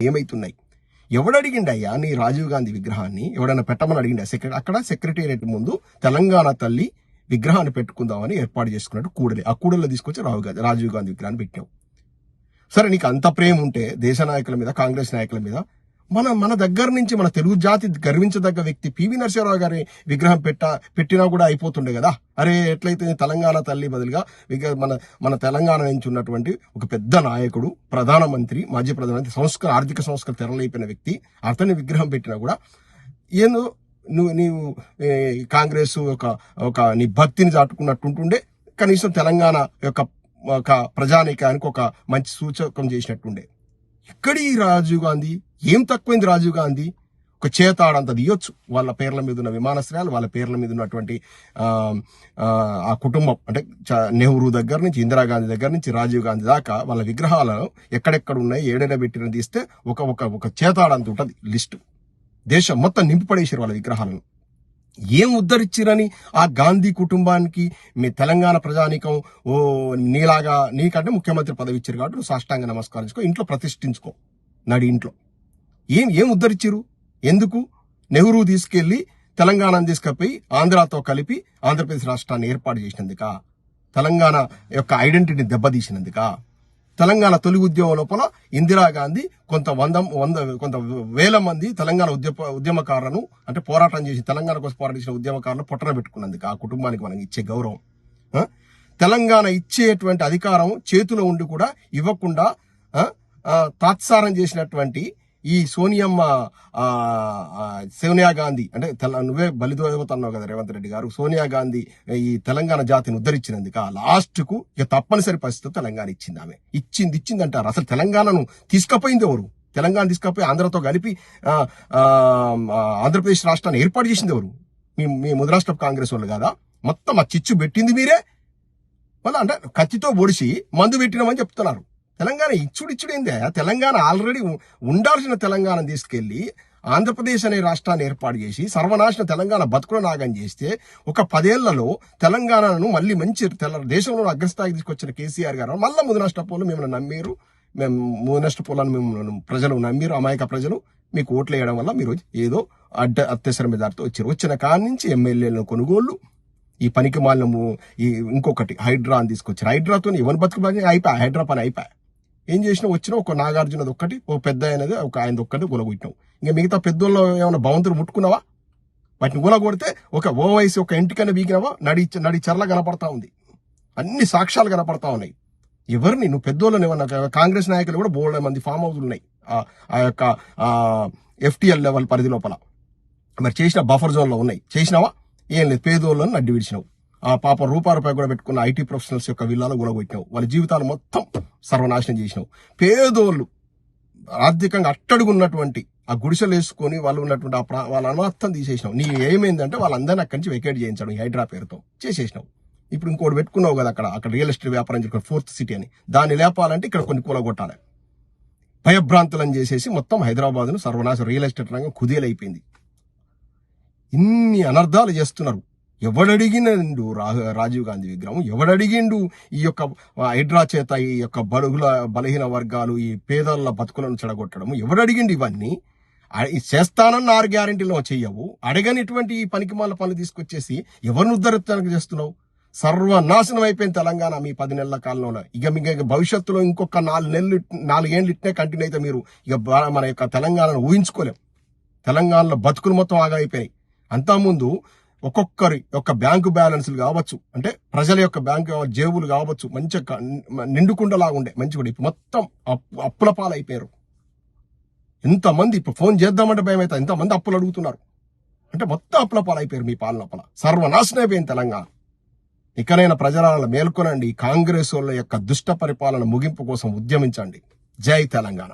ఏమైతున్నాయి? ఎవడడిగిండయ్యా నీ రాజీవ్ గాంధీ విగ్రహాన్ని? ఎవడన్నా పెట్టమని అడిగిండా? అక్కడ సెక్రటేరియట్ ముందు తెలంగాణ తల్లి విగ్రహాన్ని పెట్టుకుందామని ఏర్పాటు చేసుకున్నట్టు కూడలి. ఆ కూడల్లో తీసుకొచ్చి రాజీవ్ గాంధీ విగ్రహాన్ని పెట్టావు. సరే, నీకు అంత ప్రేమ ఉంటే దేశ నాయకుల మీద, కాంగ్రెస్ నాయకుల మీద, మన దగ్గర నుంచి మన తెలుగు జాతి గర్వించదగ్గ వ్యక్తి పివి నరసింహారావు గారి విగ్రహం పెట్టినా కూడా అయిపోతుండే కదా. అరే, ఎట్లయితే తెలంగాణ తల్లి బదులుగా మన తెలంగాణ నుంచి ఉన్నటువంటి ఒక పెద్ద నాయకుడు, ప్రధానమంత్రి, మాజీ ప్రధానమంత్రి, ఆర్థిక సంస్కరణ తెరలేపిన వ్యక్తి, అతని విగ్రహం పెట్టినా కూడా ఏందో నీవు కాంగ్రెస్ ఒక నీ భక్తిని చాటుకున్నట్టుంటుండే. కనీసం తెలంగాణ యొక్క ప్రజానీకానికి ఒక మంచి సూచకం చేసినట్టుండే. ఎక్కడి రాజీవ్ గాంధీ? ఏం తక్కువైంది రాజీవ్ గాంధీ? ఒక చేతాడంత తీయొచ్చు. వాళ్ళ పేర్ల మీద ఉన్న విమానాశ్రయాలు, వాళ్ళ పేర్ల మీద ఉన్నటువంటి ఆ కుటుంబం, అంటే నెహ్రూ దగ్గర నుంచి, ఇందిరాగాంధీ దగ్గర నుంచి, రాజీవ్ గాంధీ దాకా వాళ్ళ విగ్రహాలను ఎక్కడెక్కడ ఉన్నాయి, ఏడైనా పెట్టిన తీస్తే ఒక చేతాడంత ఉంటుంది లిస్టు. దేశం మొత్తం నింపిపడేసారు వాళ్ళ విగ్రహాలను. ఏం ఉద్ధరించిరని ఆ గాంధీ కుటుంబానికి మీ తెలంగాణ ప్రజానీకం నీకంటే ముఖ్యమంత్రి పదవి ఇచ్చారు కాబట్టి నువ్వు సాష్టాంగ నమస్కరించుకో, ఇంట్లో ప్రతిష్ఠించుకో, నడి ఇంట్లో. ఏం ఉద్ధరించారు? ఎందుకు? నెహ్రూ తీసుకెళ్లి తెలంగాణను తీసుకపోయి ఆంధ్రాతో కలిపి ఆంధ్రప్రదేశ్ రాష్ట్రాన్ని ఏర్పాటు చేసినందుక? తెలంగాణ యొక్క ఐడెంటిటీని దెబ్బతీసినందుక? తెలంగాణ తొలి ఉద్యమం లోపల ఇందిరాగాంధీ కొంత వేల మంది తెలంగాణ ఉద్యమకారులను, అంటే పోరాటం చేసి తెలంగాణ కోసం పోరాటం చేసిన ఉద్యమకారులను పొట్టన పెట్టుకున్నందుకు ఆ కుటుంబానికి మనం ఇచ్చే గౌరవం, తెలంగాణ ఇచ్చేటువంటి అధికారం చేతిలో ఉండి కూడా ఇవ్వకుండా తాత్సారం చేసినటువంటి ఈ సోనియా గాంధీ, అంటే నువ్వే బలిదోవతన్నావు కదా రేవంత్ రెడ్డి గారు, సోనియా గాంధీ ఈ తెలంగాణ జాతిని ఉద్ధరించినందుక లాస్ట్ కు ఇక తప్పనిసరి పరిస్థితి తెలంగాణ ఇచ్చింది. ఆమె ఇచ్చింది అంటారు. అసలు తెలంగాణను తీసుకపోయింది ఎవరు? తెలంగాణ తీసుకపోయి ఆంధ్రతో కలిపి ఆంధ్రప్రదేశ్ రాష్ట్రాన్ని ఏర్పాటు చేసింది ఎవరు? మీ ముద్రాష్ట్ర కాంగ్రెస్ వాళ్ళు కదా. మొత్తం ఆ చిచ్చు పెట్టింది మీరే. మళ్ళీ అంటే కత్తితో పొడిచి మందు పెట్టినామని చెప్తున్నారు. తెలంగాణ ఇచ్చుడిచ్చుడైందే. తెలంగాణ ఆల్రెడీ ఉండాల్సిన తెలంగాణ తీసుకెళ్లి ఆంధ్రప్రదేశ్ అనే రాష్ట్రాన్ని ఏర్పాటు చేసి సర్వనాశన తెలంగాణ బతుకుల నాగం చేస్తే ఒక 10 ఏళ్లలో తెలంగాణను మళ్ళీ మంచి దేశంలో అగ్రస్థాయికి తీసుకొచ్చిన కేసీఆర్ గారు మళ్ళీ ముదనష్టపోలు మిమ్మల్ని నమ్మారు. ముదనష్టపోలని మిమ్మల్ని ప్రజలు నమ్మారు. అమాయక ప్రజలు మీకు ఓట్లు వేయడం వల్ల మీరు ఏదో అత్యవసర మెజార్టీతో వచ్చారు. వచ్చిన కాడి నుంచి ఎమ్మెల్యేలను కొనుగోళ్లు, ఈ పనికి మాలినము, ఇంకొకటి హైడ్రా అని తీసుకొచ్చారు. హైడ్రాతో ఎవరి బతుకు అయిపోయా, హైడ్రా పని అయిపోయా. ఏం చేసినా వచ్చినా ఒక నాగార్జునది ఒక్కటి, ఒక పెద్ద అయినది ఒక ఆయనది ఒక్కటి గులగొట్టినావు. ఇంకా మిగతా పెద్దోళ్ళు ఏమైనా భవంతులు ముట్టుకున్నావా? వాటిని గులగొడితే ఒక ఓవైసీ ఒక ఇంటికైనా వీగినావా? నడి చర్ల కనపడతా ఉంది. అన్ని సాక్ష్యాలు కనపడతా ఉన్నాయి. ఎవరిని నువ్వు పెద్దోళ్ళని ఏమన్నా? కాంగ్రెస్ నాయకులు కూడా బోల్డ్ మంది ఫామ్ హౌస్లు ఉన్నాయి ఆ యొక్క FTL లెవెల్ పరిధి లోపల. మరి చేసిన బఫర్ జోన్ లో ఉన్నాయి. చేసినావా? ఏం లేదు. పేదోళ్ళని నడ్డి విడిచినావు. ఆ పాప రూపాయి కూడా పెట్టుకున్న IT ప్రొఫెషనల్స్ యొక్క విల్లాలో గులగొట్టినావు. వాళ్ళ జీవితాలు మొత్తం సర్వనాశనం చేసినావు. పేదోళ్ళు ఆర్థికంగా అట్టడుగున్నటువంటి ఆ గుడిసెలు వేసుకొని వాళ్ళు ఉన్నటువంటి వాళ్ళ అనుమతం తీసేసినావు. నీ ఏమైందంటే వాళ్ళందరినీ అక్కడి నుంచి వెకేట్ చేయించడం ఈ హైడ్రా పేరుతో చేసేసినావు. ఇప్పుడు ఇంకోటి పెట్టుకున్నావు కదా అక్కడ రియల్ ఎస్టేట్ వ్యాపారం చేసుకుని 4th సిటీ అని. దాన్ని లేపాలంటే ఇక్కడ కొన్ని కూలగొట్టాలి. భయభ్రాంతులను చేసేసి మొత్తం హైదరాబాద్ను సర్వనాశనం, రియల్ ఎస్టేట్ రంగం కుదేలైపోయింది. ఇన్ని అనర్థాలు చేస్తున్నారు. ఎవడడిగినండు రాజీవ్ గాంధీ విగ్రహం? ఎవడడిగిండు ఈ యొక్క హైడ్రా చేత ఈ యొక్క బలహీన వర్గాలు, ఈ పేదల బతుకులను చెడగొట్టడము? ఎవడడిగిండు ఇవన్నీ? చేస్తానన్న 6 గ్యారెంటీలో చెయ్యవు. అడగనిటువంటి ఈ పనికిమాల పనులు తీసుకొచ్చేసి ఎవరిని ఉద్ధరించడానికి చేస్తున్నావు? సర్వనాశనం అయిపోయింది తెలంగాణ మీ 10 నెలల కాలంలో. ఇక భవిష్యత్తులో ఇంకొక 4 ఏళ్ళు ఇట్నే కంటిన్యూ అయితే మీరు ఇక మన యొక్క తెలంగాణను ఊహించుకోలేం. తెలంగాణలో బతుకులు మొత్తం ఆగైపోయినాయి. అంతకుముందు ఒక్కొక్కరి యొక్క బ్యాంకు బ్యాలెన్స్లు కావచ్చు, అంటే ప్రజల యొక్క బ్యాంకు జేబులు కావచ్చు, మంచిగా నిండుకుండలాగా ఉండే మంచిగా. ఇప్పుడు మొత్తం అప్పుల పాలైపోయారు. ఎంతమంది ఇప్పుడు ఫోన్ చేద్దామంటే భయం అవుతుంది. ఎంతమంది అప్పులు అడుగుతున్నారు అంటే మొత్తం అప్పుల పాలైపోయారు మీ పాలన. సర్వనాశనం అయిపోయింది తెలంగాణ. ఇకనైనా ప్రజల మేల్కొనండి. కాంగ్రెస్ వాళ్ళ యొక్క దుష్ట పరిపాలన ముగింపు కోసం ఉద్యమించండి. జై తెలంగాణ.